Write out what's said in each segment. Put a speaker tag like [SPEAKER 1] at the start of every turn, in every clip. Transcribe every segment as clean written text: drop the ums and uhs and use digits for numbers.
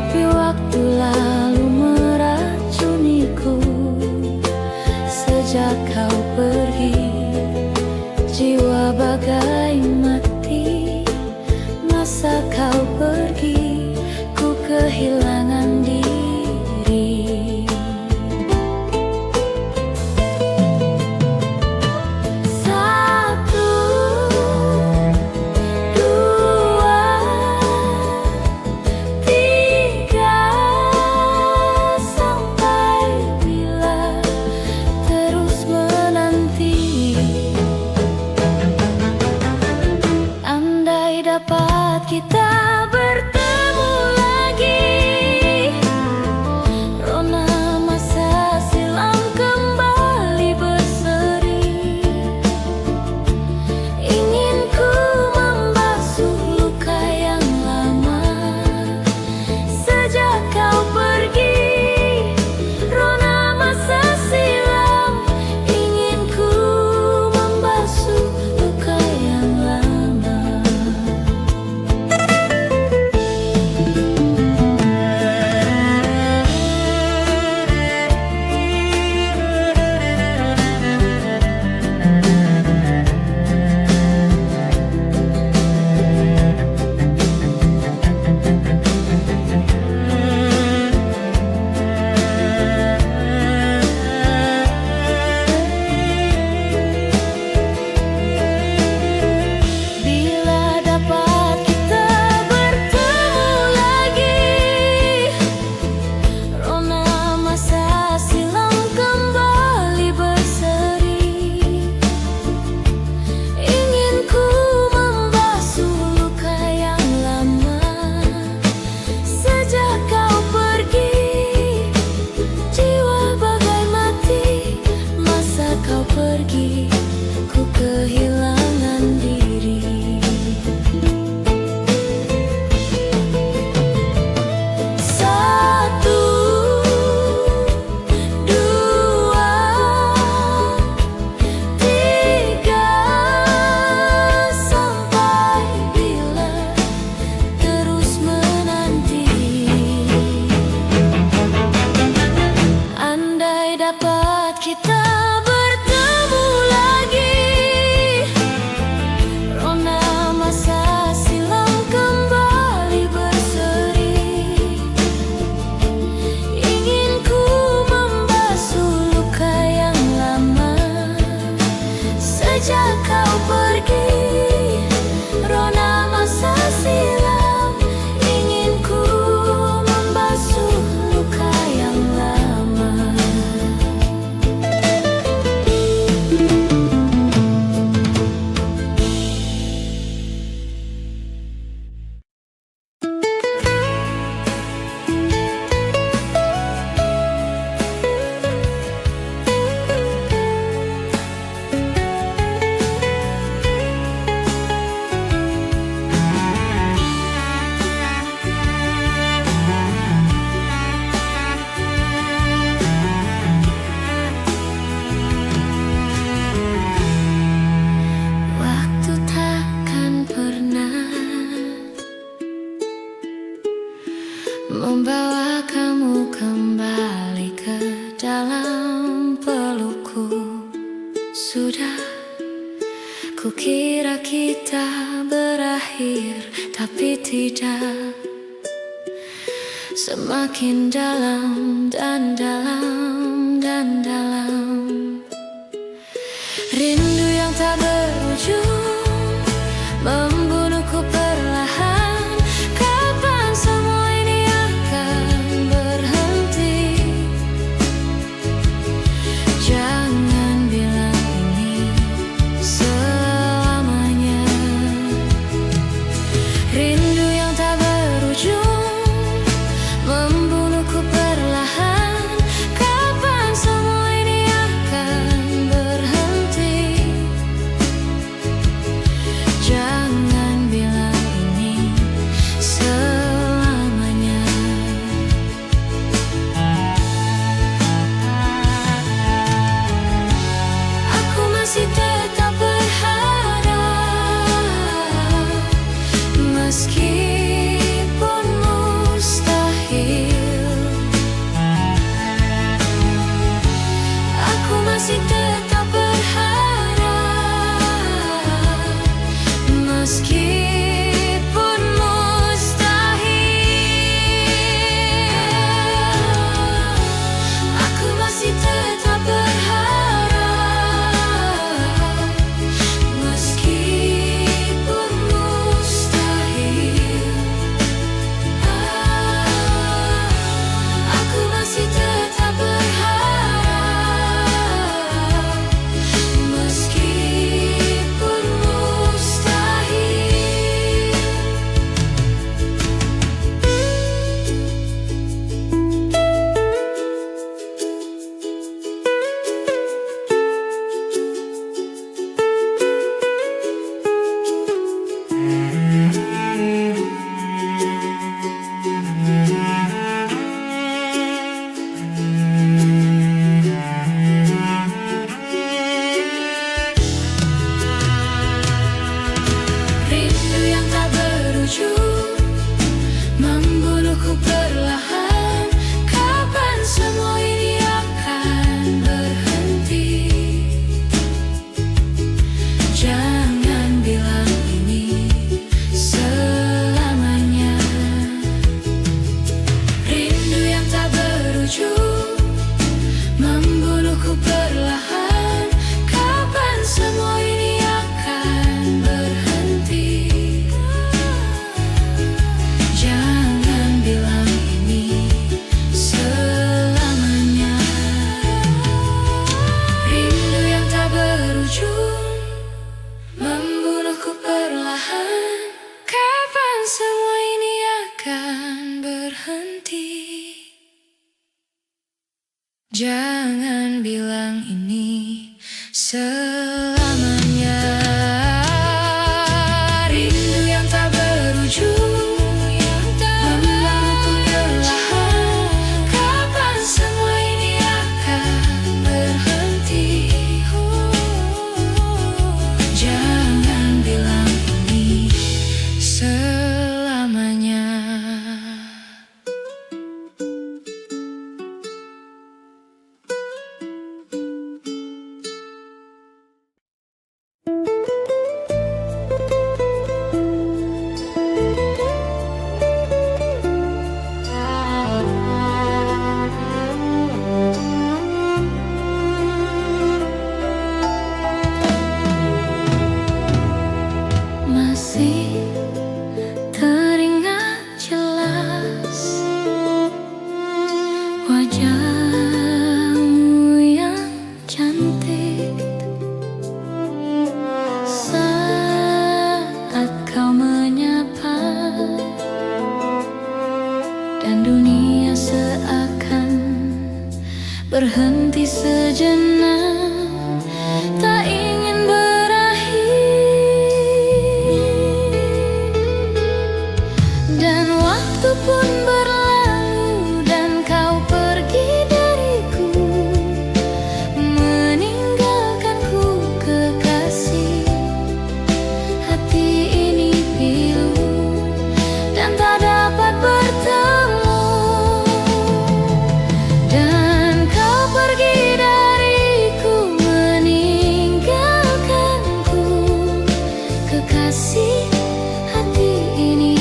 [SPEAKER 1] Tapi waktu lalu meracuniku. Sejak kau pergi, jiwa bagai mati. Masa kau pergi, ku kehilangan diri. Satu, dua, tiga, sampai bila terus menanti. Andai dapat kita bertemu lagi, rona masa silam kembali berseri. Ingin ku membasuh luka yang lama. Sejak kau pergi, rona masa silam. Ingin ku membasuh luka yang lama. Bila dapat kita bertemu lagi, rona masa silam kembali berseri. Ingin ku membasuh luka yang lama. Sejak kau pergi, jiwa bagai mati. Masa kau pergi, ku kehilangan diri. Satu, dua, tiga, sampai bila terus menanti. Andai dapat kita bertemu lagi, rona masa silam kembali berseri. Ingin ku membasuh luka yang lama. Sejak kau pergi, rona masa silam. Ingin ku membasuh luka yang lama. Waktu takkan pernah membawa kamu kembali ke dalam pelukku. Sudah kukira kita berakhir, tapi tidak. Semakin dalam dan dalam dan dalam. Rindu yang tak berujung membunuhku perlahan. Kapan semua ini akan berhenti? Jangan bilang ini selamanya. Rindu yang tak berujung membunuhku perlahan. Kapan semua ini membunuhku perlahan. Kapan semua ini akan berhenti? Jangan bilang ini selamanya. Rindu yang tak berujung membunuhku perlahan. Kapan semua ini akan berhenti? Jangan bilang ini selamanya. Rindu yang tak berujung membunuhku perlahan. Kapan semua ini akan berhenti? Jangan bilang ini selamanya. Rindu yang tak berujung membunuhku perlahan. Kapan semua ini akan berhenti? Jangan bilang ini selamanya. Masih teringat jelas wajahmu yang cantik saat kau menyapa, dan dunia seakan berhenti sejenak, tak ingin dan waktu pun berlalu dan kau pergi dariku, meninggalkanku kekasih. Hati ini pilu dan tak dapat bertemu, dan kau pergi dariku, meninggalkanku kekasih. Hati ini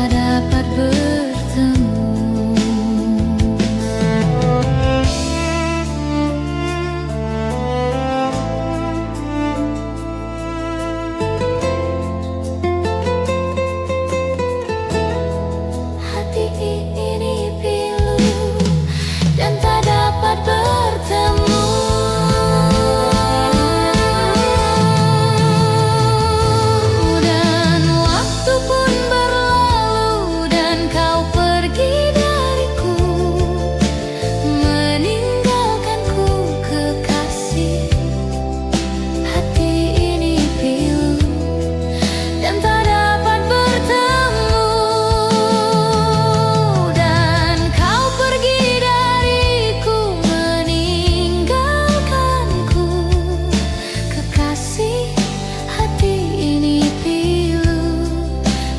[SPEAKER 1] dapat bertemu. Hati ini pilu dan tak dapat bertemu. Dan waktu pun berlalu dan kau pergi dariku, meninggalkanku kekasih. Hati ini pilu dan tak dapat bertemu, dan kau pergi dariku, meninggalkanku kekasih. Hati ini pilu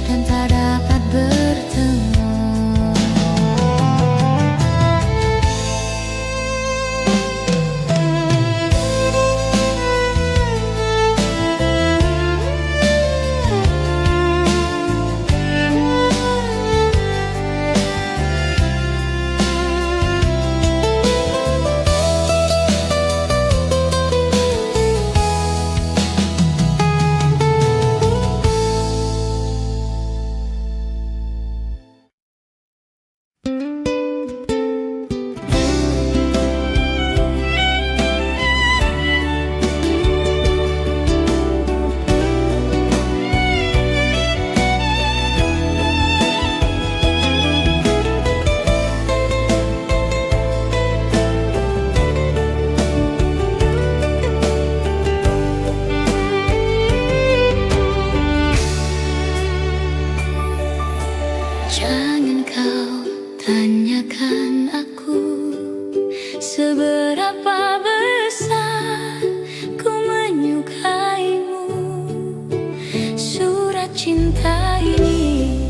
[SPEAKER 1] dan tak dapat bertemu. Jangan kau tanyakan aku seberapa besar ku menyukaimu. Surat cinta ini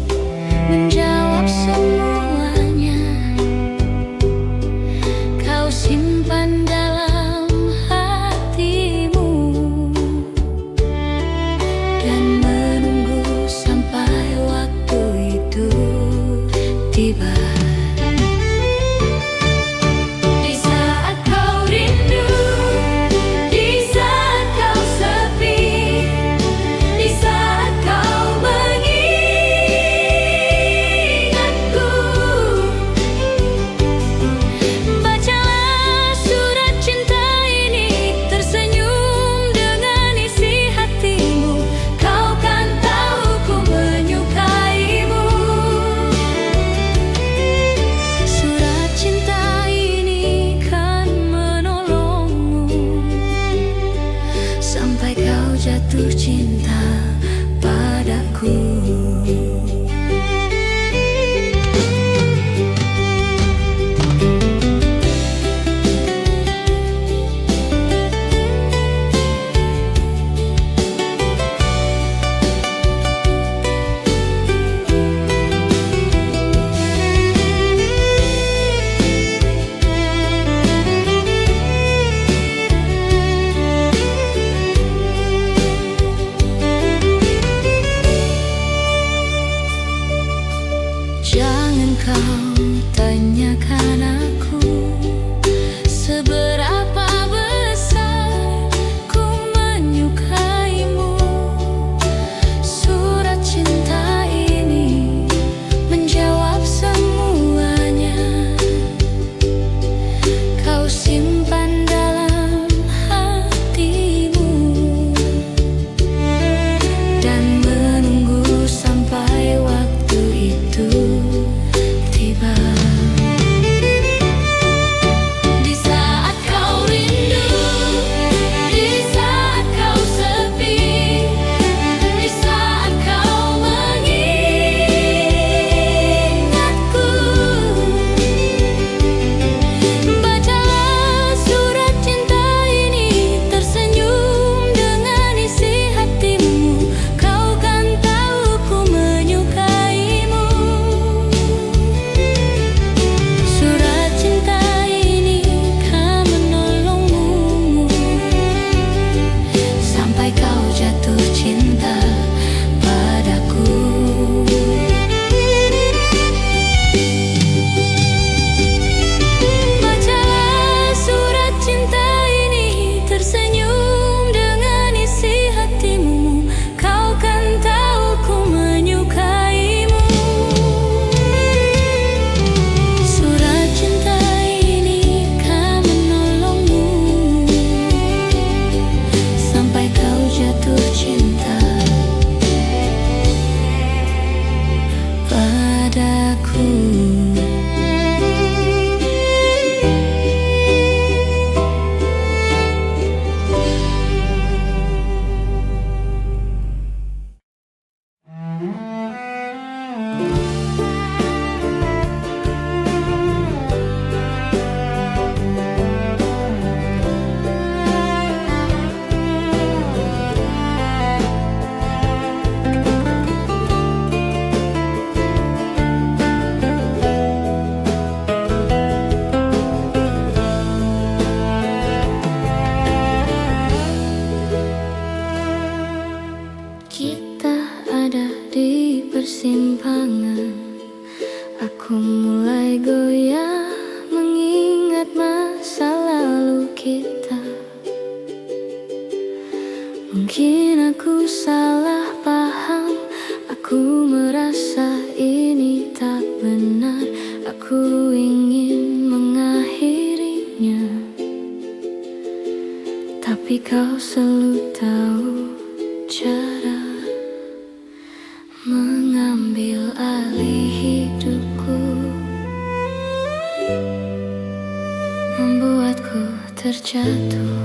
[SPEAKER 1] kau tanyakan aku, seberapa besar ku menyukaimu. Surat cinta ini menjawab semuanya. Kau simpan dalam hatimu dan menunggu sampai waktu itu tiba. Di saat kau rindu, di saat kau sepi, di saat kau mengingatku, bacalah surat cinta ini, tersenyum dengan isi hatimu. Kau kan tahu ku menyukaimu. Surat cinta ini kan menolongmu sampai kau jatuh cinta padaku. Bacalah surat cinta ini, tersenyum dengan isi hatimu. Kau kan tahu ku menyukaimu. Surat cinta ini kan menolongmu sampai kau jatuh cinta padaku. Kita ada di persimpangan. Aku mulai goyah mengingat masa lalu kita. Mungkin aku salah paham. Aku merasa ini tak benar. Aku ingin mengakhirinya, tapi kau selalu tahu cara mengambil alih hidupku, membuatku terjatuh.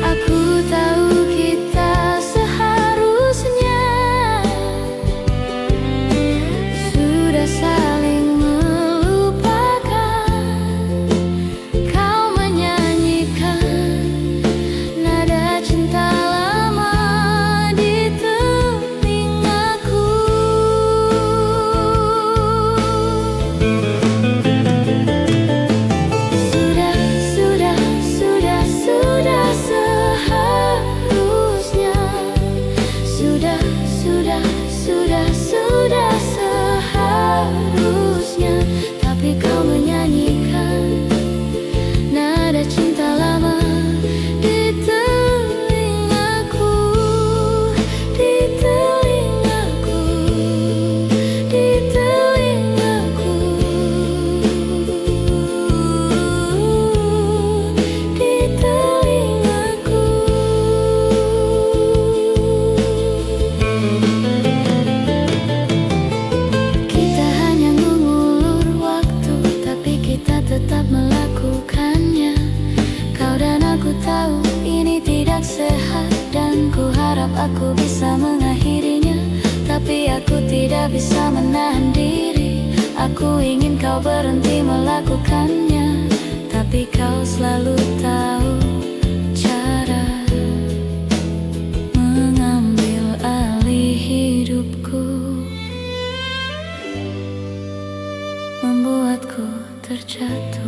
[SPEAKER 1] Aku tahu kita seharusnya sudah saling melupakan. Kau menyanyikan nada cinta lama di telingaku. Sudah seharusnya, tapi kau menyanyikan nada cinta lama di telingaku, di telingaku, di telingaku, di telingaku. Kita hanya mengulur waktu, tapi kita tetap melakukannya. Kau dan aku tahu ini tidak sehat, dan ku harap aku bisa mengakhirinya. Tapi aku tidak bisa menahan diri. Aku ingin kau berhenti melakukannya, tapi kau selalu tahu cara mengambil alih hidupku, membuatku terjatuh.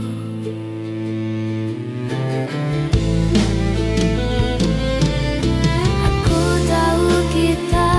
[SPEAKER 1] Aku tahu kita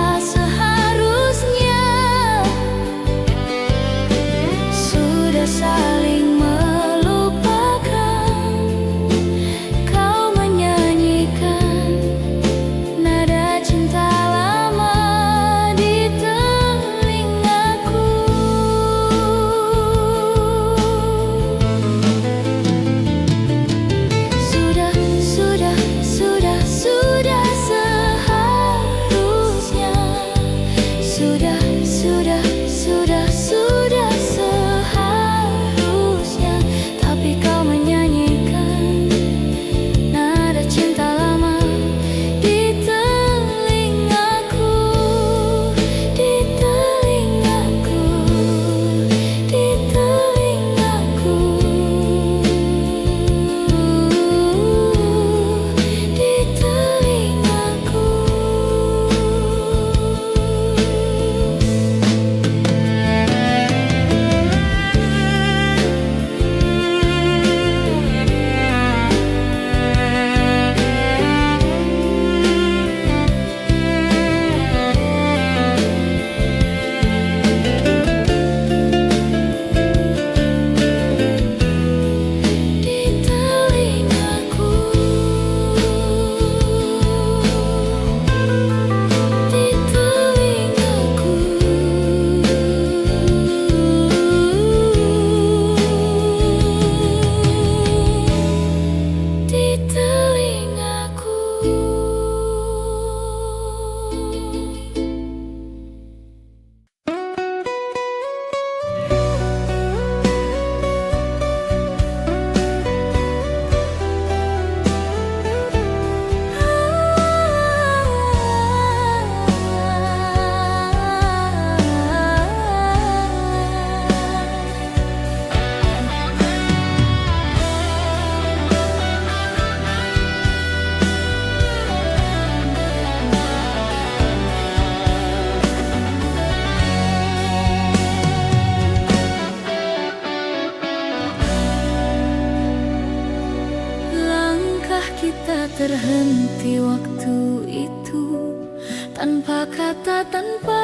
[SPEAKER 1] tanpa kata, tanpa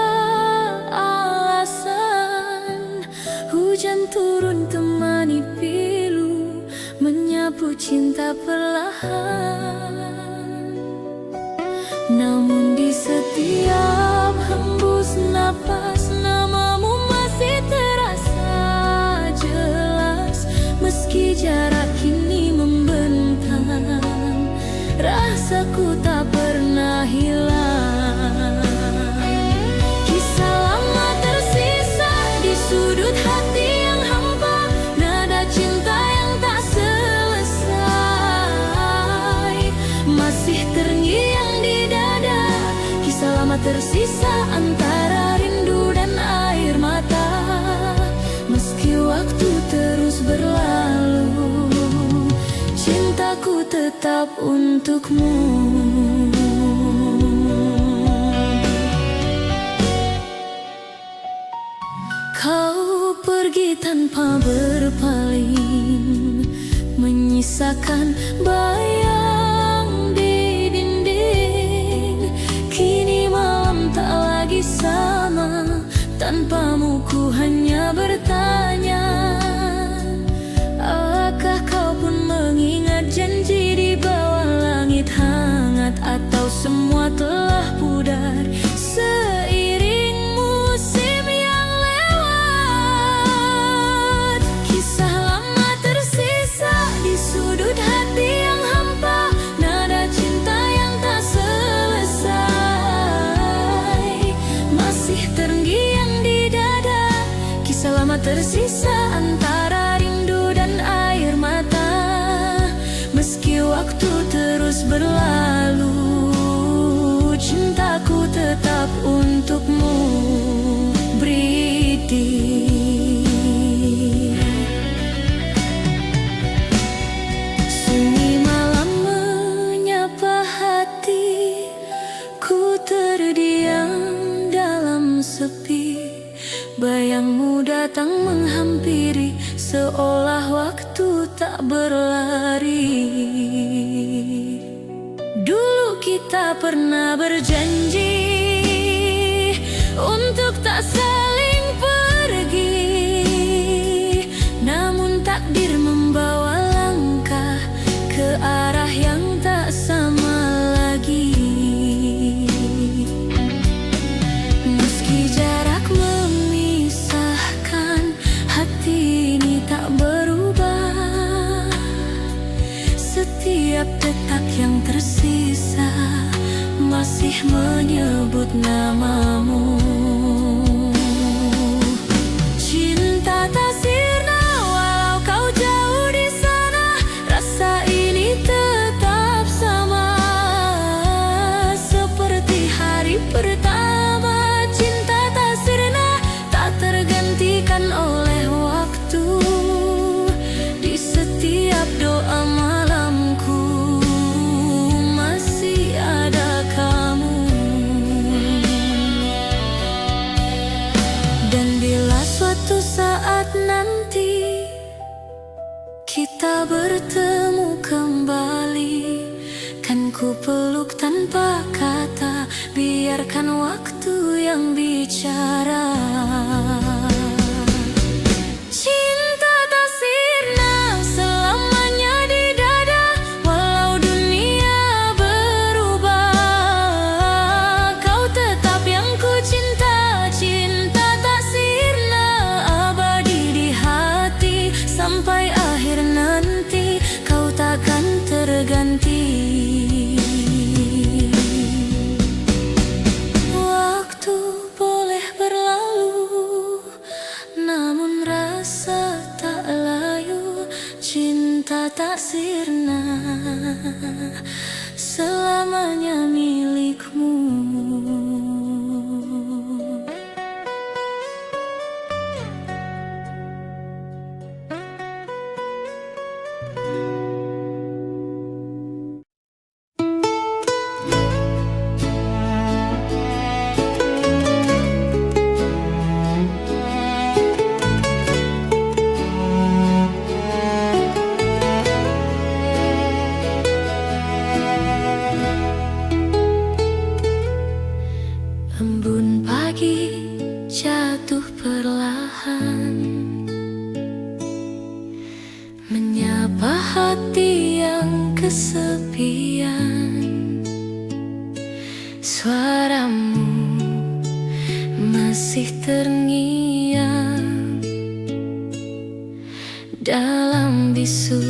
[SPEAKER 1] alasan. Hujan turun temani pilu, menyapu cinta perlahan. Namun di setiap hembus napas, namamu masih terasa jelas. Meski jarak kini membentang, rasaku tak pernah hilang. Kisah lama tersisa di sudut hati yang hampa, nada cinta yang tak selesai masih terngiang di dada. Kisah lama tersisa antara rindu dan air mata. Meski waktu terus berlalu, cintaku tetap untukmu. Kau pergi tanpa berpaling, menyisakan bayang di dinding. Kini malam tak lagi sama, tanpamu ku hanya bertanya. Apakah kau pun mengingat janji di bawah langit hangat, atau semua telah pudar seiring musim yang lewat? Kisah lama tersisa di sudut hati yang hampa, nada cinta yang tak selesai masih terngiang di dada. Kisah lama tersisa antara rindu dan air mata. Meski waktu terus berlalu, cintaku tetap untukmu, Bridi. Sunyi malam menyapa hati, ku terdiam dalam sepi. Bayangmu datang menghampiri, seolah waktu tak berlari. Dulu kita pernah berjanji untuk tak saling pergi, namun takdir membawa langkah ke arah yang tak sama lagi. Meski jarak memisahkan, hati ini tak berubah. Setiap detak yang tersisa masih menyebut namamu. Cinta tak sirna walau kau jauh di sana, rasa ini tetap sama seperti hari pertama. Cinta tak sirna, tak tergantikan oleh waktu. Di setiap doa malamku masih ada kamu. Dan bila suatu saat nanti kita bertemu kembali, kan ku peluk tanpa kata, biarkan waktu yang bicara. Cinta tak sirna selamanya di dada, walau dunia berubah. Kau tetap yang ku cinta, cinta tak sirna abadi di hati. Sampai akhir nanti kau takkan terganti. Waktu boleh berlalu, lagi jatuh perlahan, menyapa hati yang kesepian. Suaramu masih terngiang dalam bisu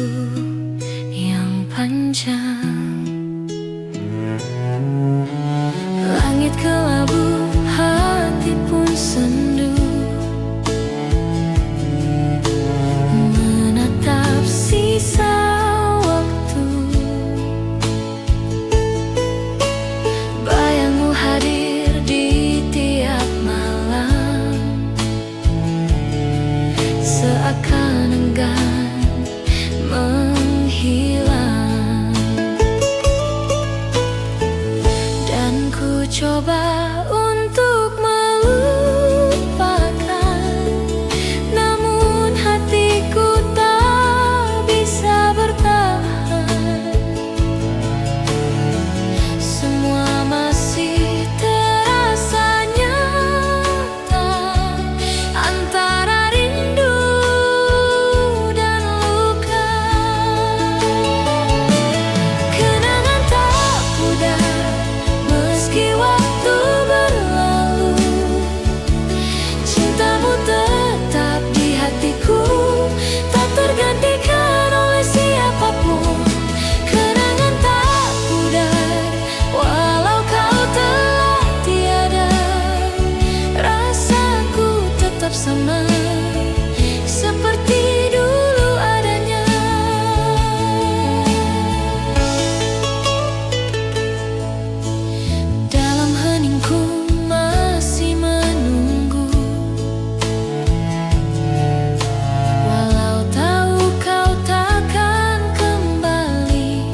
[SPEAKER 1] yang panjang. Langit kelabu, hati pun sendu, menatap sisa waktu. Bayangmu hadir di tiap malam, seakan enggan menghilang. Dan ku coba untuk melupakan, namun hatiku tak bisa bertahan. Semua masih terasa nyata, antara rindu dan luka. Kenangan tak pudar meski waktu berlalu, cintamu tetap di hatiku, tak tergantikan oleh siapapun. Kenangan tak pudar walau kau telah tiada, rasaku tetap sama seperti dulu adanya. Dalam heningku masih menunggu, walau tahu kau takkan kembali.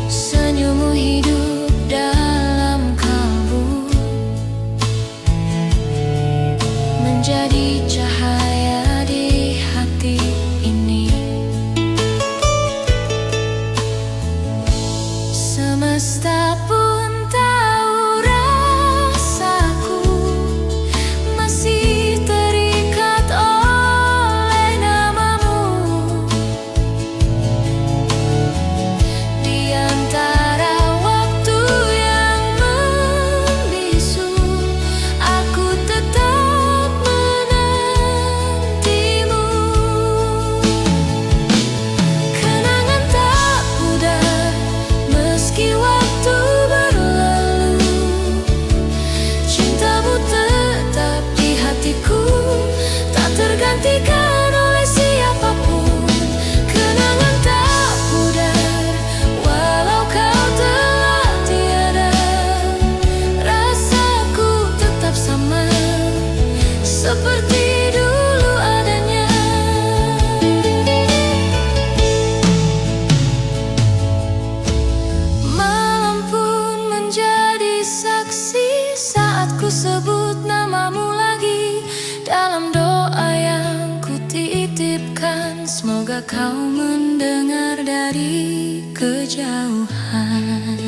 [SPEAKER 1] Senyummu hidup dalam kalbu, menjadi cahaya di hati ini. Semesta pun tahu rasaku masih terikat oleh namamu. Di antara waktu yang membisu, aku tetap menantimu. Kenangan tak pudar meski waktu berlalu, cintamu tetap di hatiku, tak tergantikan oleh siapapun. Kenangan tak pudar walau kau telah tiada, rasaku tetap sama seperti dulu adanya. Malam pun menjadi saksi saat ku sebut namamu lagi. Dalam doa yang ku titipkan, semoga kau mendengar dari kejauhan.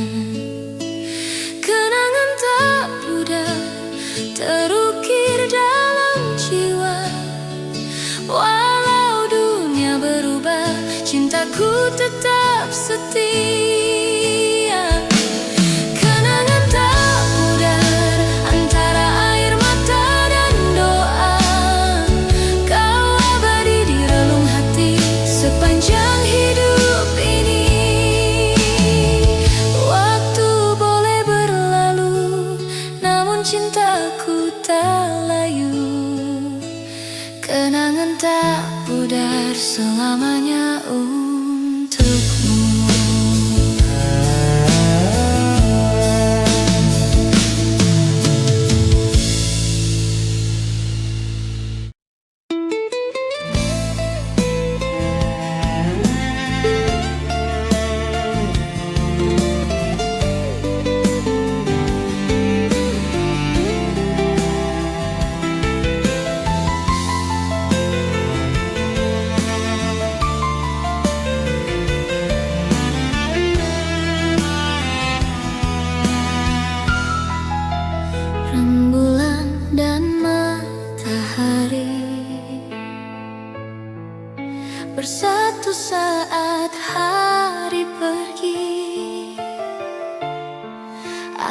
[SPEAKER 1] Kenangan tak pudar terukir dalam jiwa, walau dunia berubah, cintaku tetap setia. Kenangan tak pudar antara air mata dan doa, kau abadi di relung hati sepanjang hidup ini. Waktu boleh berlalu, namun cintaku tak layu. Kenangan tak pudar selamanya untukmu.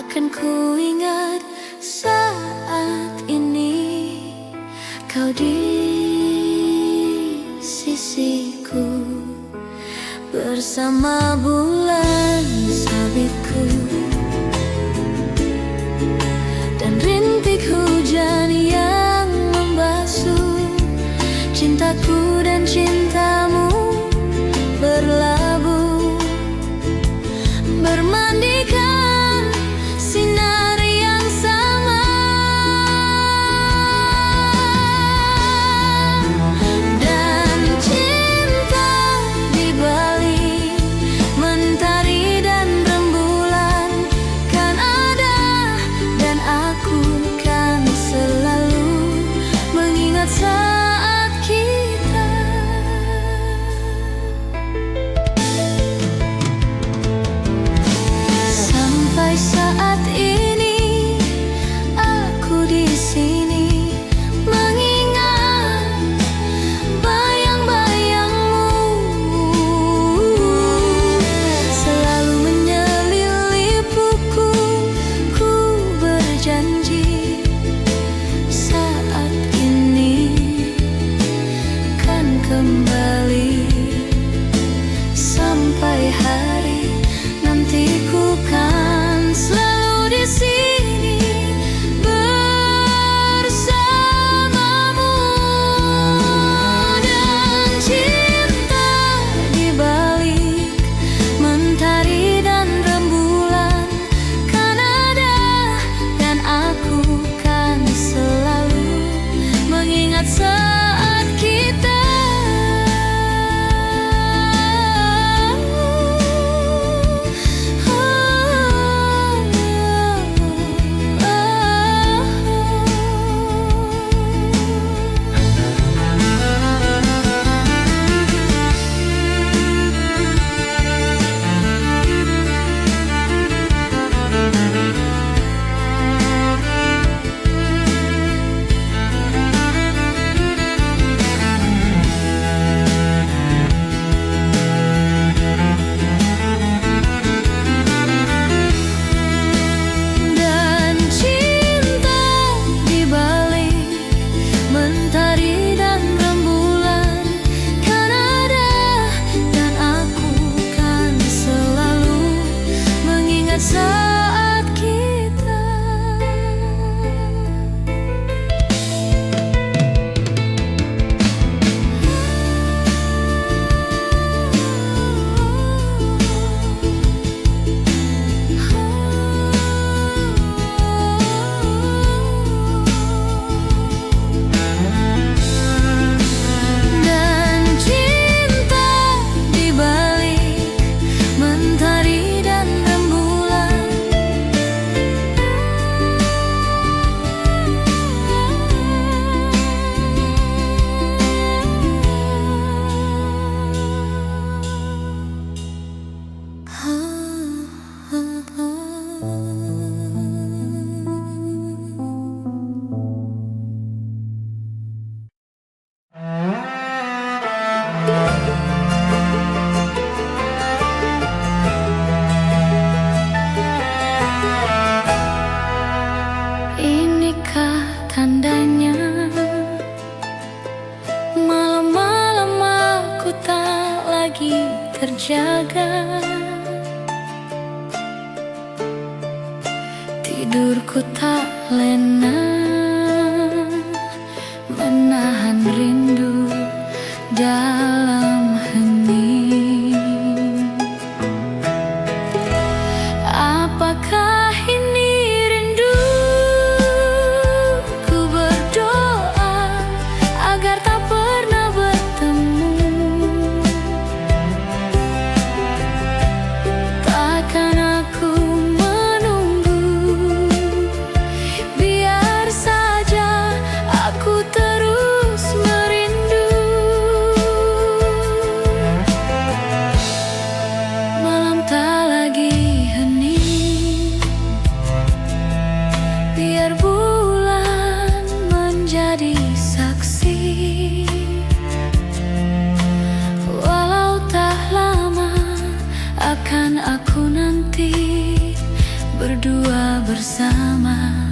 [SPEAKER 1] akan ku ingat saat ini kau di sisiku bersama bulan sabitku dan rintik hujan yang membasuh cintaku dan cintamu berlabuh bermandikan sinar yang sama dan cinta di balik mentari dan rembulan kan ada dan aku kan selalu mengingat saat kita. Sampai saat ini aku di sini mengingat bayang-bayangmu selalu menyelilipuku. Ku berjanji saat ini kan kembali sampai hari nanti ku kan selalu di sini bersamamu dan cinta di balik mentari dan rembulan kan ada dan aku kan selalu mengingat saat kita. Dan cinta di balik mentari dan rembulan kan ada dan aku kan selalu mengingat saat kita. Dan cinta di balik mentari dan rembulan inikah tandanya malam-malam aku tak lagi terjaga, tidurku tak lena menahan rindu dalam hening. Apakah ini rindu? Ku berdoa agar tak pernah bertemu. Takkan aku menunggu, biar saja aku terus merindu. Malam tak lagi hening, bersama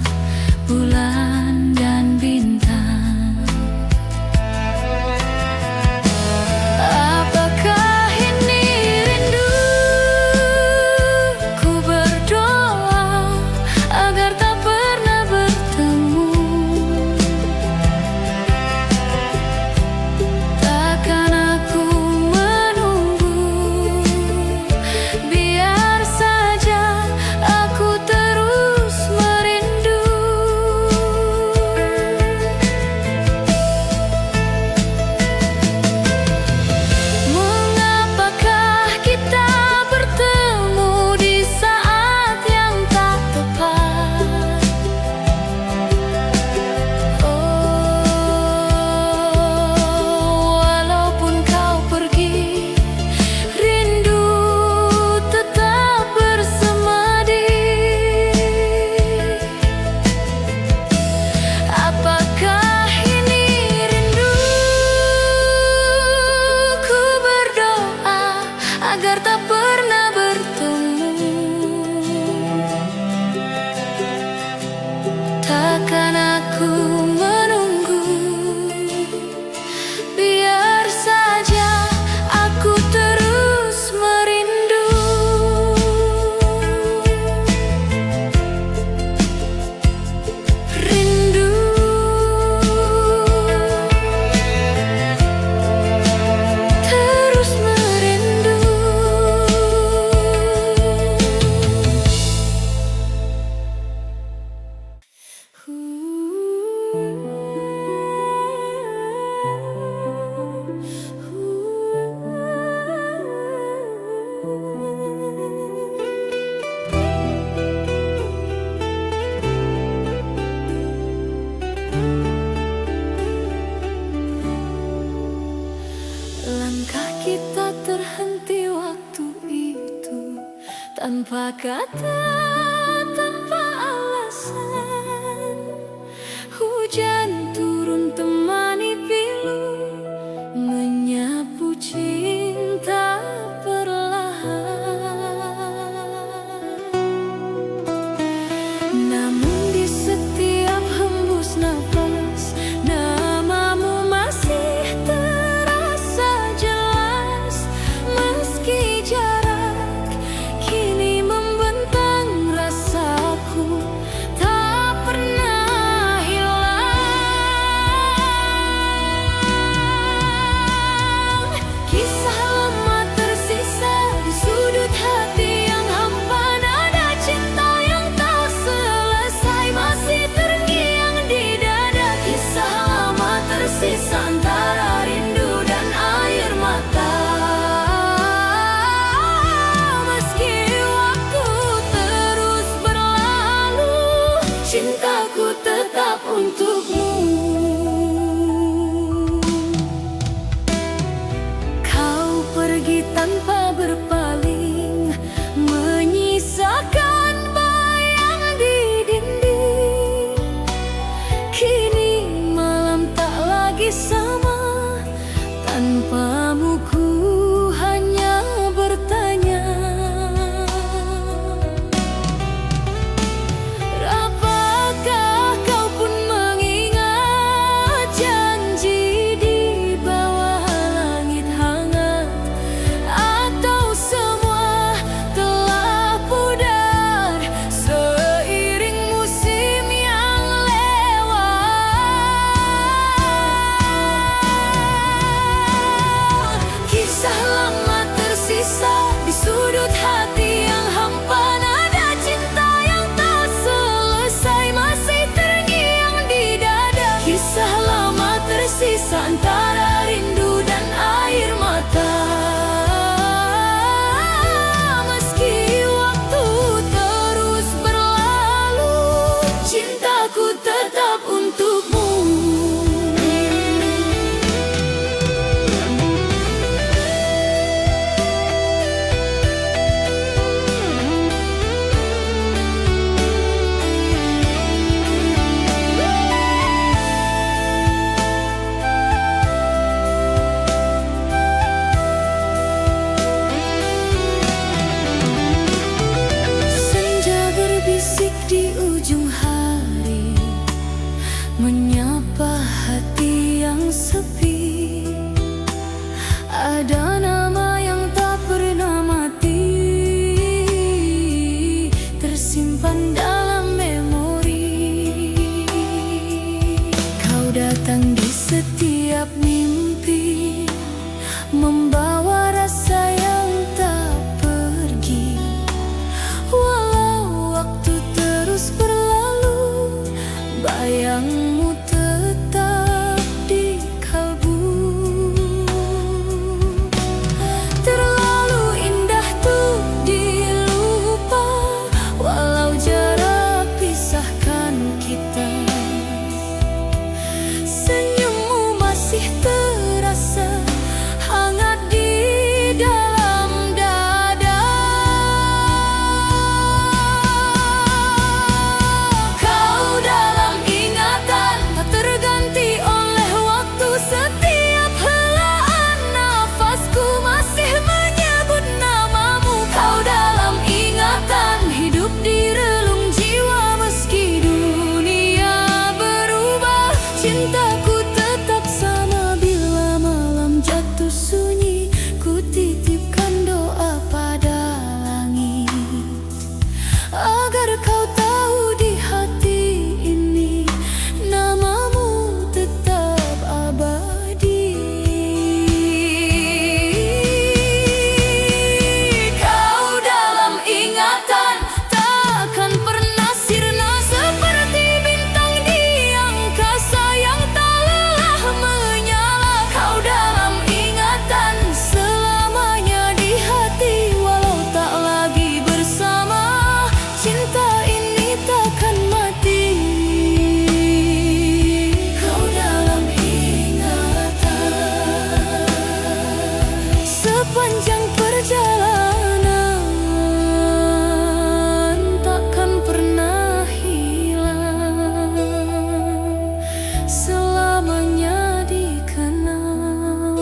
[SPEAKER 1] bulan dan bintang. Apakah ini rindu? Ku berdoa agar tak pernah bertemu. Takkan aku menunggu, biar saja aku terus merindu. Mengapakah kita bertemu di saat yang tak tepat? Walaupun kau pergi, rindu tetap bersemadi. Apakah ini rindu? Ku berdoa agar tak pernah bertemu. Takkan aku menunggu, biar saja aku terus merindu. Rindu terus merindu. Langkah kita terhenti waktu itu, tanpa kata, tanpa alasan. Hujan turun temani pilu, menyapu cinta perlahan. Namun di setiap hembus nafas, namamu masih terasa jelas. Meski jarak kini membentang, rasaku tak pernah hilang. Kisah lama tersisa di sudut hati yang hampa, nada cinta yang tak selesai masih terngiang di dada. Kisah lama tersisa antara rindu dan air mata. Meski waktu terus berlalu, cintaku tetap untukmu. Kau pergi tanpa berpaling, menyisakan bayang di dinding. Kini malam tak lagi simpan dalam memori. Kau datang di setiap mimpi, membawa rasa yang tak pergi. Walau waktu terus berlalu, bayangmu tetap di kalbu. Terlalu indah tuh dilupa, walau jarak pisahkan kita. Senyummu masih terasa hangat di dalam dada. Kau dalam ingatan, tak terganti oleh waktu. Setiap helaan nafasku masih menyebut namamu. Kau dalam ingatan, hidup di relung jiwa. Meski dunia berubah, cintaku tetap sama. Bila malam jatuh sunyi, ku titipkan doa pada langit, agar kau tahu di hati ini namamu tetap abadi. Kau dalam ingatan, takkan pernah sirna. Seperti bintang di angkasa yang tak lelah menyala. Kau dalam ingatan, selamanya di hati. Walau tak lagi bersama, cinta ini takkan mati. Kau dalam ingatan, sepanjang perjalanan takkan pernah hilang, selamanya dikenang.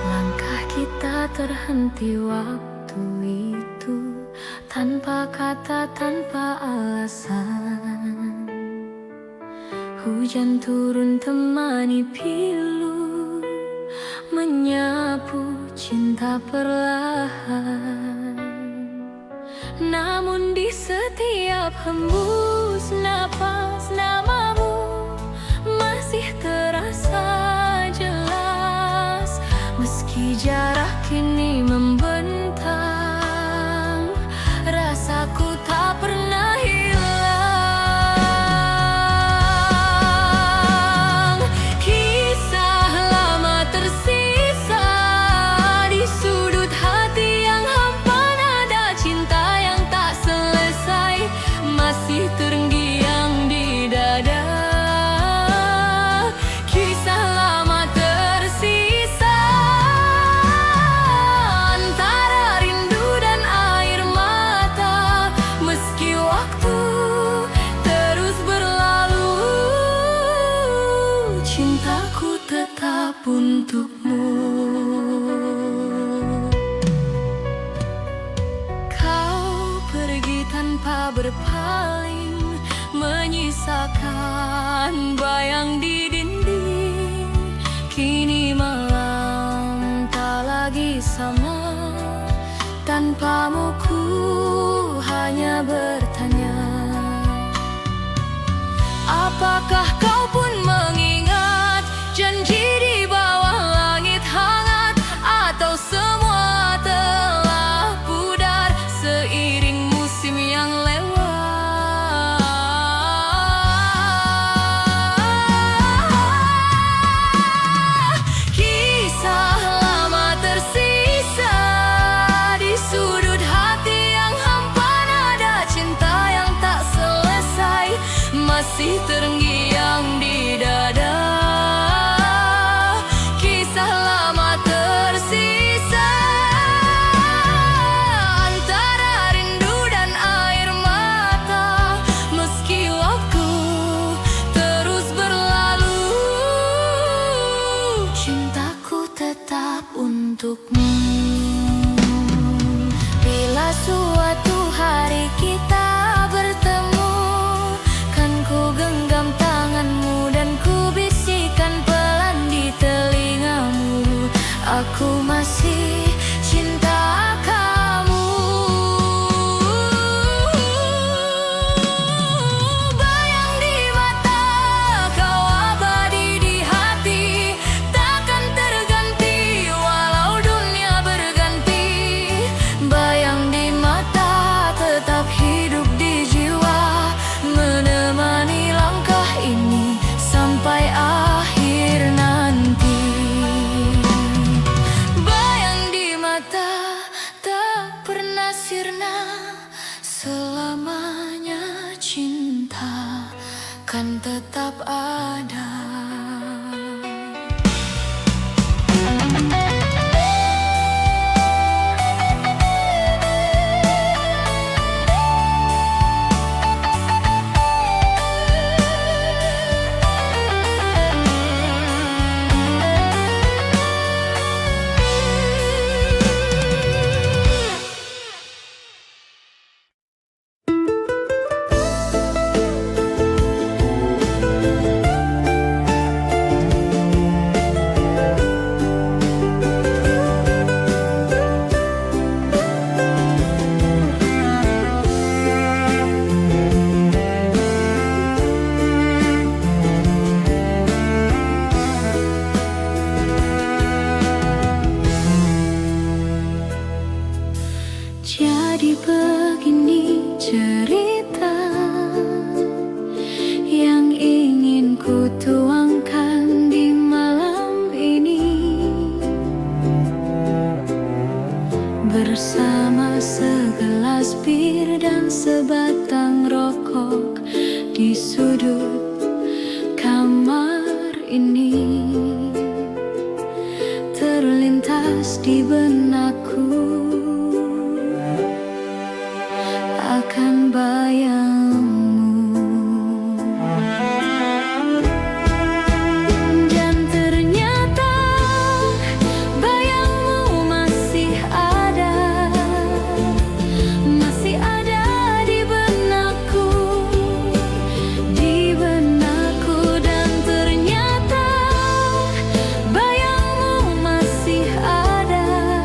[SPEAKER 1] Langkah kita terhenti waktu itu, tanpa kata, tanpa alasan. Hujan turun temani pilu, menyapu cinta perlahan. Namun di setiap hembus napas, namamu masih terasa jelas. Meski jarak kini membentang, rasaku tak pernah hilang. Kisah lama tersisa di sudut hati yang hampa. Nada cinta yang tak selesai masih terngiang di dada. Kisah lama tersisa antara rindu dan air mata. Meski waktu terus berlalu, cintaku tetap untukmu. Kau pergi tanpa berpaling, menyisakan bayang di dinding. Kini malam tak lagi sama, tanpamu ku hanya bertanya, apakah kau pun mengingat janji di bawah langit hangat? Atau semua telah pudar seiring musim yang lewat? Kisah lama tersisa di sudut hati yang hampa. Nada cinta yang tak selesai masih terngiang di dada. cintaku tetap untukmu. Bila suatu hari kita bertemu, kan ku genggam tanganmu dan ku bisikan pelan di telingamu, aku masih cinta kamu. Bayang di mata kau abadi di hati, takkan terganti walau dunia berganti. Bayang di mata tetap hidup di jiwa, menemani langkah ini sampai akhir nanti. Bayang di mata tak pernah sirna, selamanya cinta kan tetap ada. Jadi begini cerita yang ingin ku tuangkan di malam ini, bersama segelas bir dan sebatang rokok di sudut kamar ini. Terlintas di benakku akan bayangmu, dan ternyata bayangmu masih ada di benakku, dan ternyata bayangmu masih ada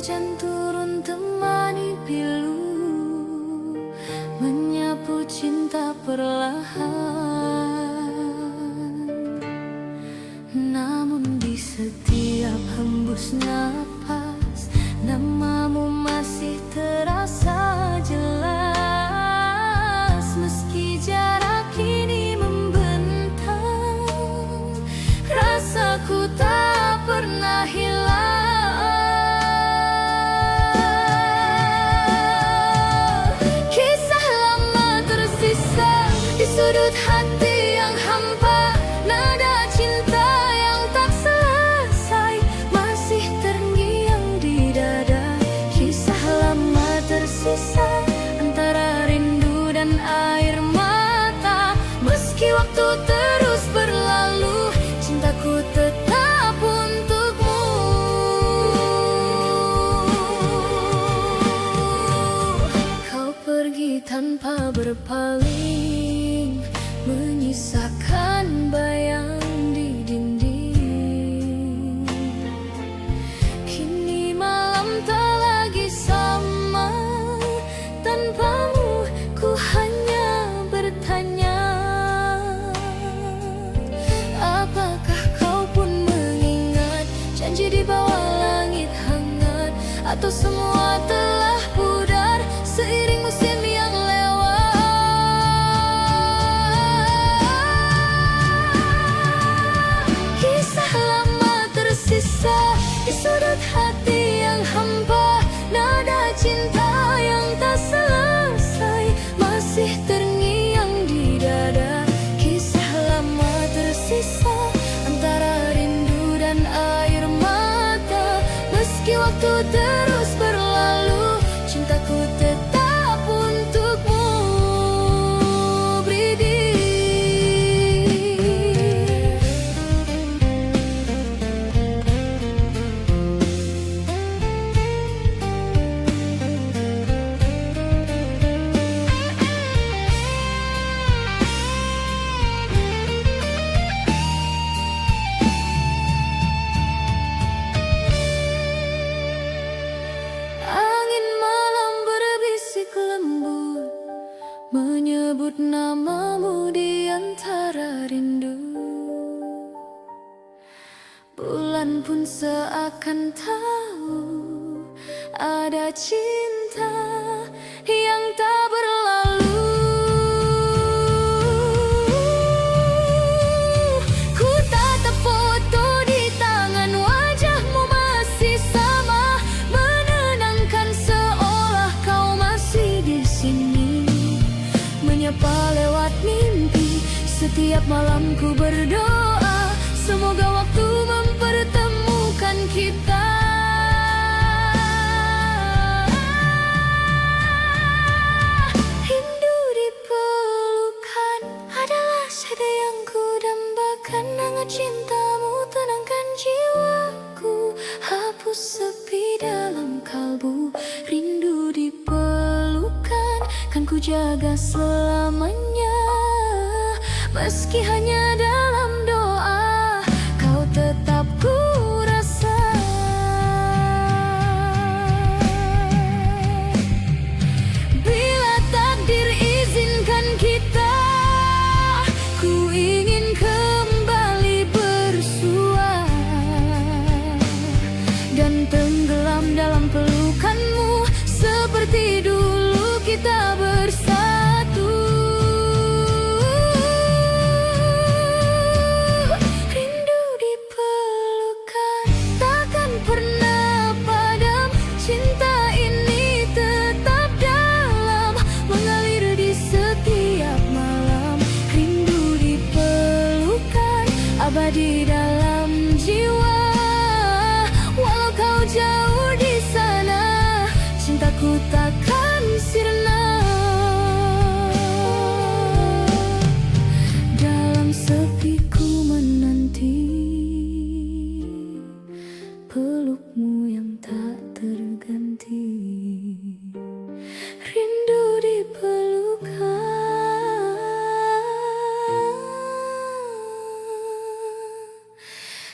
[SPEAKER 1] hujan turun temani pilu, menyapu cinta perlahan. Namun di setiap hembus napas, namamu masih terasa jelas. Meski jarak kini membentang, rasaku tak pernah hilang. Kisah lama tersisa di sudut hati yang hampa, nada cinta yang tak selesai masih terngiang di dada. Kisah lama tersisa antara rindu dan air mata. Meski waktu terus berlalu, cintaku tetap untukmu. Kau pergi tanpa berpaling, menyisakan bayang di dinding. Kini malam tak lagi sama, tanpamu ku hanya bertanya, apakah kau pun mengingat janji di bawah langit hangat? Atau semua telah pudar seiring musim yang lewat? Kisah lama tersisa di sudut hati yang hampa, nada cinta yang tak selesai masih terngiang di dada. Kisah lama tersisa antara rindu dan air mata. Meski waktu terus berlalu, cintaku tetap untukmu. Bridi. Angin malam berbisik lembut, menyebut namamu di antara rindu. Bulan pun seakan tahu ada cinta yang tak berlalu. Ku tatap foto di tangan, wajahmu masih sama, menenangkan seolah kau masih di sini. Menyapa lewat mimpi, setiap malam ku berdoa, semoga waktu mempertemukan kita. Rindu di pelukan adalah sada yang ku dambakan. Hangat cintamu tenangkan jiwaku, hapus sepi dalam kalbu. Rindu di pelukan kan ku jaga selamanya. Meski hanya dalam doa, kau tetap ku rasa. Bila takdir izinkan kita, ku ingin kembali bersua dan tenggelam dalam pelukanmu seperti dulu kita bersatu. Rindu di pelukan takkan pernah padam, cinta ini tetap dalam, mengalir di setiap malam. Rindu di pelukan abadi dalam jiwa, walau kau jauh di sana, cintaku takkan sirna. Dalam sepi ku menanti pelukmu yang tak terganti. Rindu di pelukan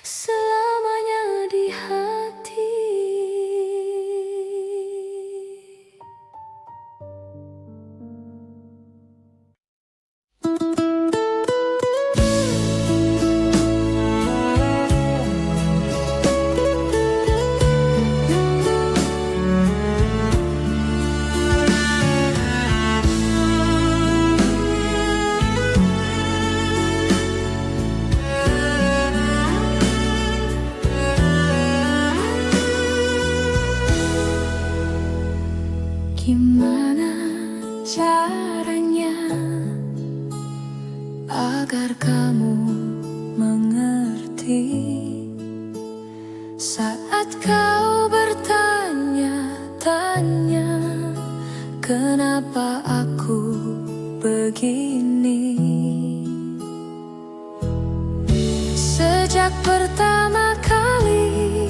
[SPEAKER 1] selamanya di hati. Gimana caranya agar kamu mengerti saat kau bertanya-tanya kenapa aku begini? Sejak pertama kali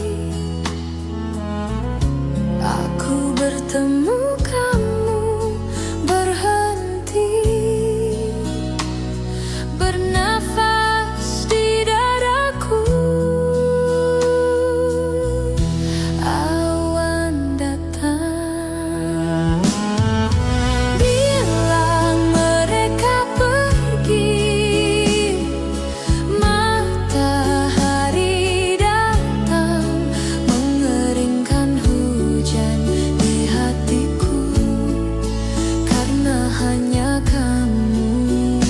[SPEAKER 1] aku bertemu kamu, berhenti bernafas di dadaku. Awan datang, bilang mereka pergi. Matahari datang, mengeringkan hujan di hatiku. Karena hanya kamu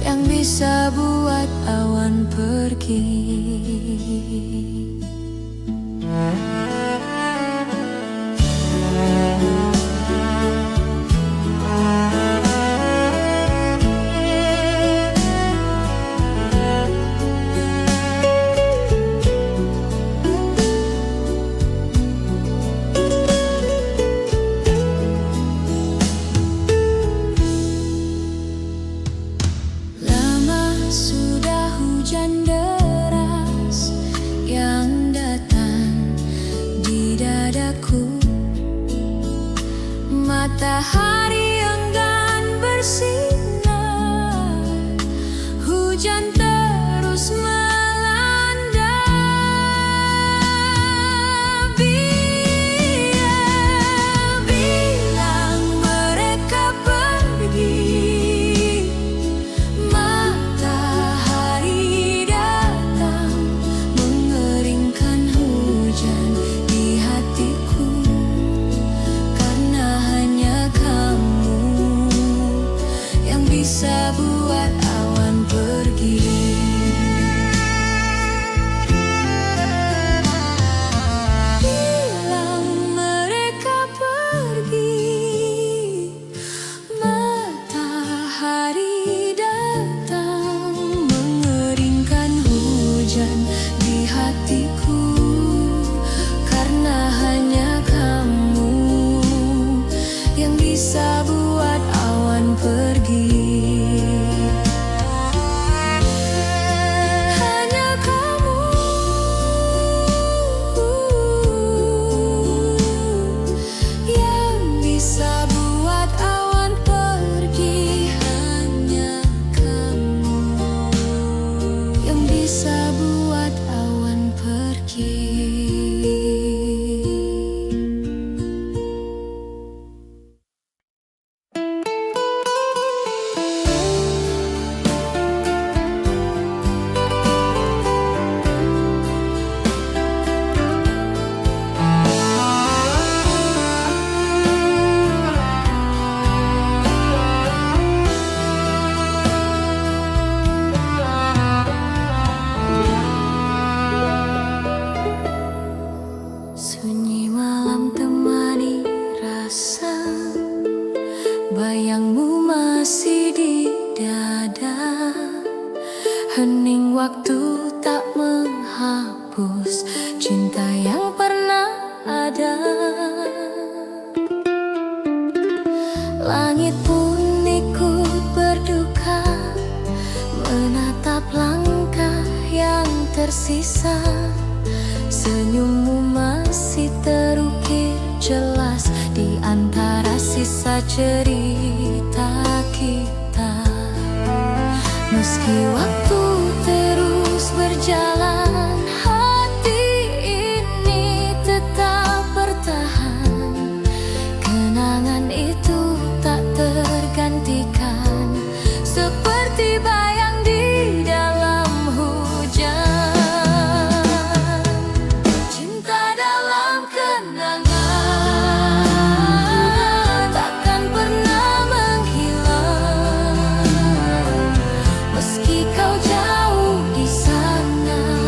[SPEAKER 1] yang bisa buat awan pergi. Lama sudah hujan deras yang datang di dadaku. Matahari enggan bersinar, hujan terus melanda. Bilang mereka pergi. Matahari datang, mengeringkan hujan di hatiku. Karena hanya kamu yang bisa buat awan pergi. Bilang mereka pergi. Matahari datang, mengeringkan hujan di hatiku. Karena hanya kamu yang bisa buat awan pergi. Hanya kamu yang bisa buat awan pergi. Hanya kamu yang bisa buat awan pergi. Sunyi malam temani rasa, bayangmu masih di dada. Hening waktu tak menghapus cinta yang pernah ada. Langit pun ikut berduka, menatap langkah yang tersisa. Senyummu masih terukir jelas di antara sisa cerita kita. Meski waktu terus berjalan, hati ini tetap bertahan. Kenangan itu tak tergantikan, seperti bayang di dalam hujan. Cinta dalam kenangan takkan pernah menghilang. Meski kau jauh di sana,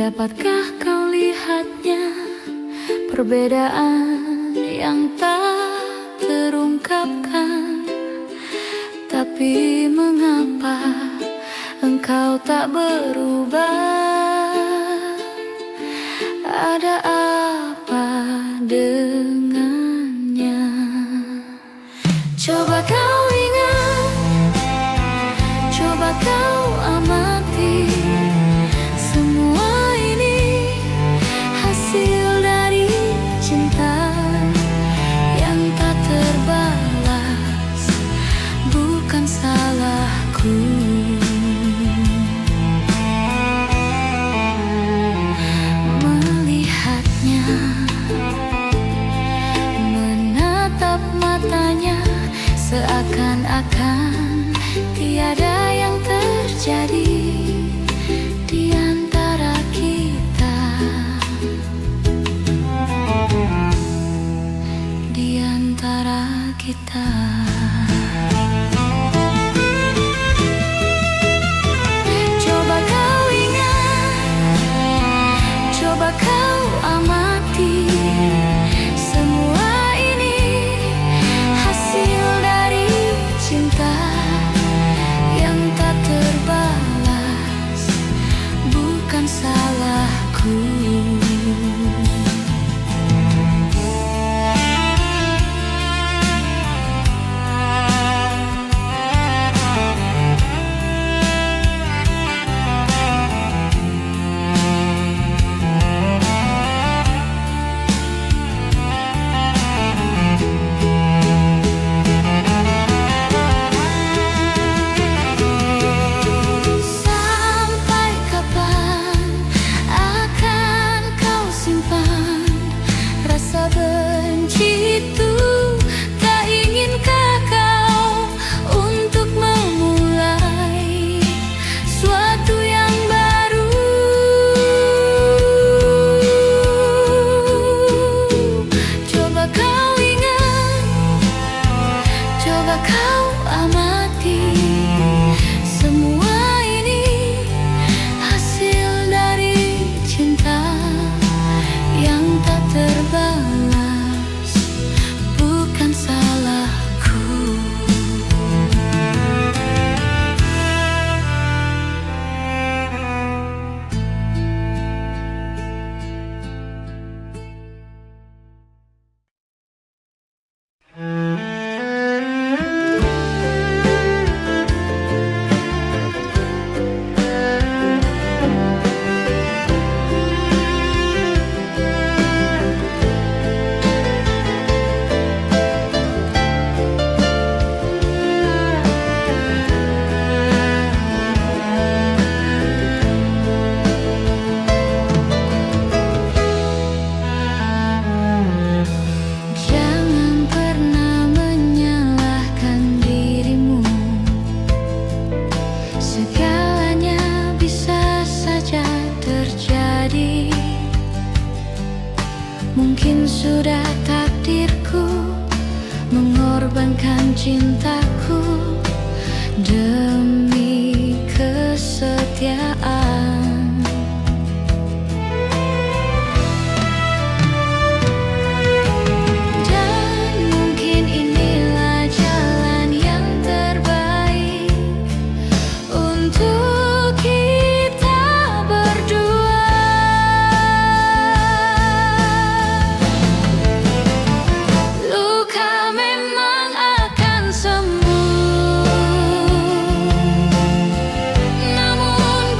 [SPEAKER 1] Dapatkah kau lihatnya, perbedaan yang tak terungkapkan? Tapi mengapa engkau tak berubah? Ada apa dengannya? Coba kau ingat, coba kau amati, semua ini hasil dari cinta yang tak terbalas, bukan salahku. Melihatnya, menatap matanya, seakan-akan tiada yang terjadi di antara kita, di antara kita. Coba kau ingat, coba kau amati, semua ini hasil dari cinta yang tak terbalas, bukan salahku. Sampai kapan akan kau simpan rasa benci itu? Tak inginkah kau untuk memulai suatu yang baru? Coba kau ingat, coba kau amati, semua ini hasil dari cinta yang tak terbalas, bukan salahku. Jangan pernah menyalahkan dirimu, segalanya bisa saja terjadi. Mungkin sudah takdirku mengorbankan cintaku demi kesetiaan. Dan mungkin inilah jalan yang terbaik untuk kita berdua. Luka memang akan sembuh, namun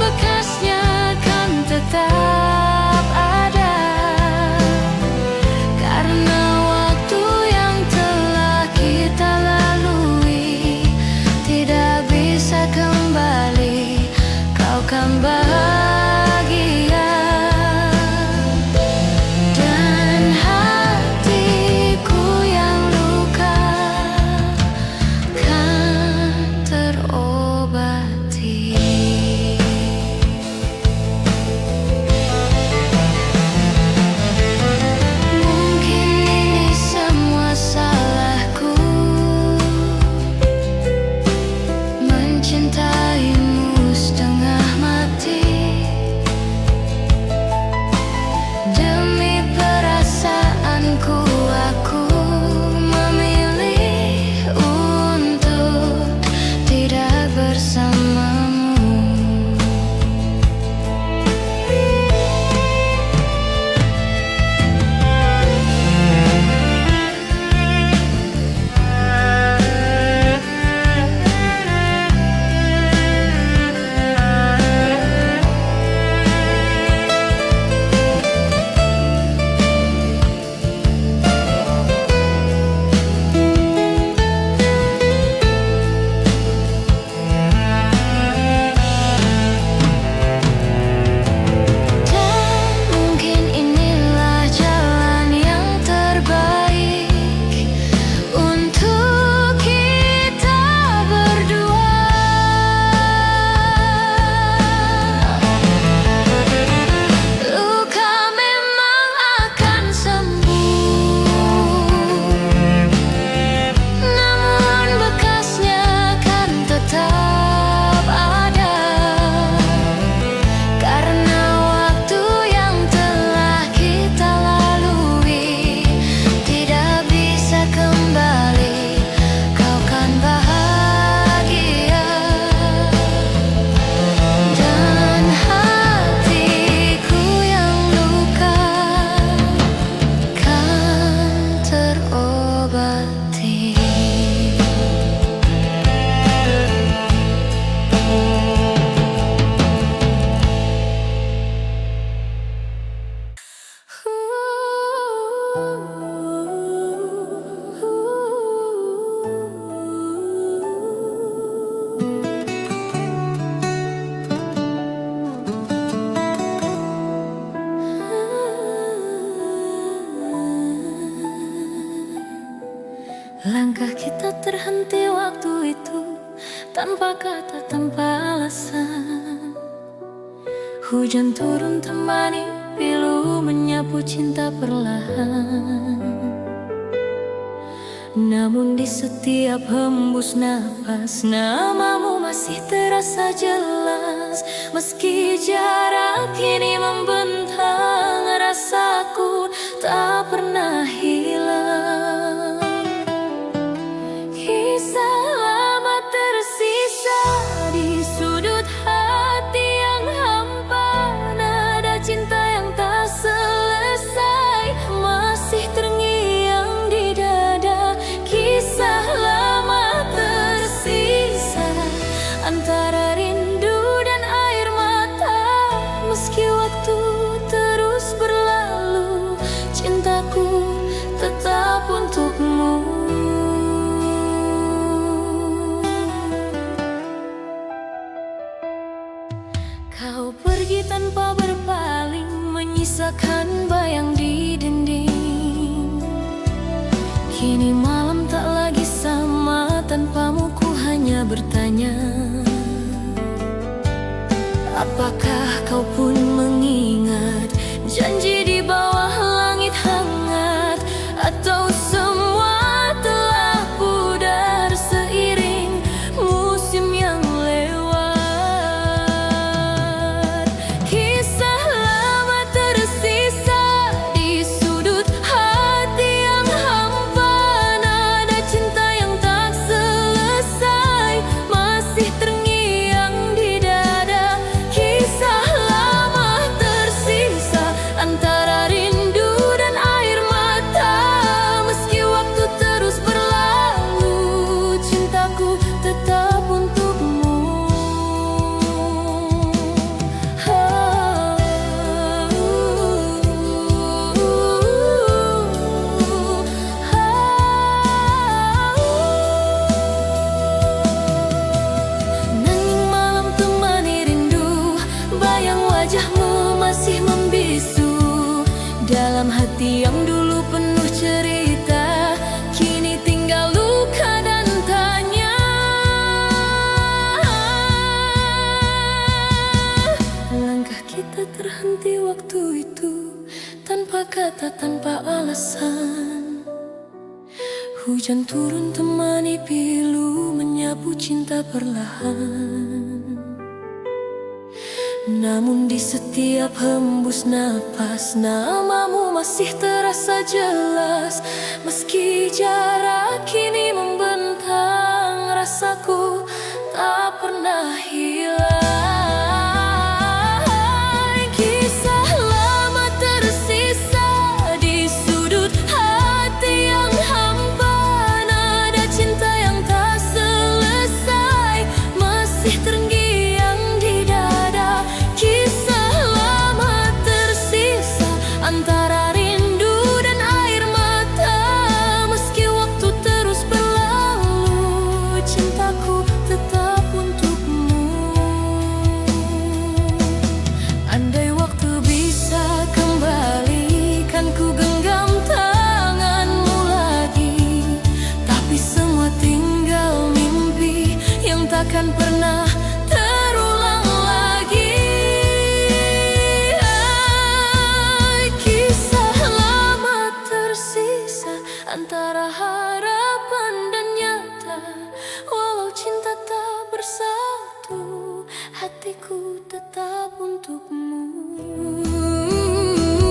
[SPEAKER 1] tanpa kata, tanpa alasan. Hujan turun temani pilu menyapu cinta perlahan. Namun di setiap hembus napas, namamu masih terasa jelas. Meski jarak kini membentang, rasaku tak pernah hilang. Kisah lama tersisa di sudut hati yang hampa. Nada cinta yang tak selesai masih terngiang di dada. Kisah lama tersisa antara rindu dan air mata. Meski waktu terus berlalu, cintaku tetap untukmu. Kau pergi tanpa berpaling, menyisakan bayang di dinding. Kini malam tak lagi sama, tanpamu ku hanya bertanya, apakah kau pun mengingat janji di bawah langit hangat? Atau semua telah pudar seiring musim yang lewat? Kisah lama tersisa di sudut hati yang hampa. Nada cinta yang tak selesai masih terngiang di dada. Kisah lama tersisa antara rindu dan air mata. Meski waktu terus berlalu, cintaku tetap untukmu. Nanging malam temani rindu, bayang wajahmu masih membisu. Dalam hati yang dulu penuh cerita, kini tinggal luka dan tanya. Langkah kita terhenti waktu itu, tanpa kata, tanpa alasan. Hujan turun temani pilu menyapu cinta perlahan. Namun di setiap hembus napas, namamu masih terasa jelas. Meski jarak kini membentang, rasaku tak pernah hilang. Kisah lama tersisa di sudut hati yang hampa. Nada cinta yang tak selesai masih terngiang di dada. Kisah lama tersisa antara rindu dan air mata. Meski waktu terus berlalu, cintaku tetap untukmu. Andai waktu bisa kembali, kan ku genggam tanganmu lagi. Tapi semua tinggal mimpi yang takkan pernah terulang lagi. Kisah lama tersisa antara harapan dan nyata. Walau cinta tak bersatu, hatiku tetap untukmu.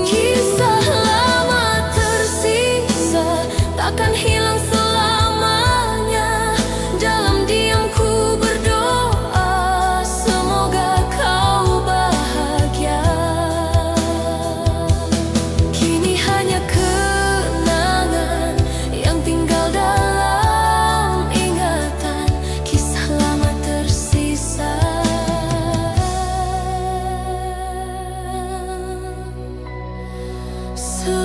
[SPEAKER 1] Kisah lama tersisa takkan hilang selamanya. Dalam diamku berdoa, semoga kau bahagia. Kini hanya kenangan yang tinggal dalam ingatan. Kisah lama tersisa. So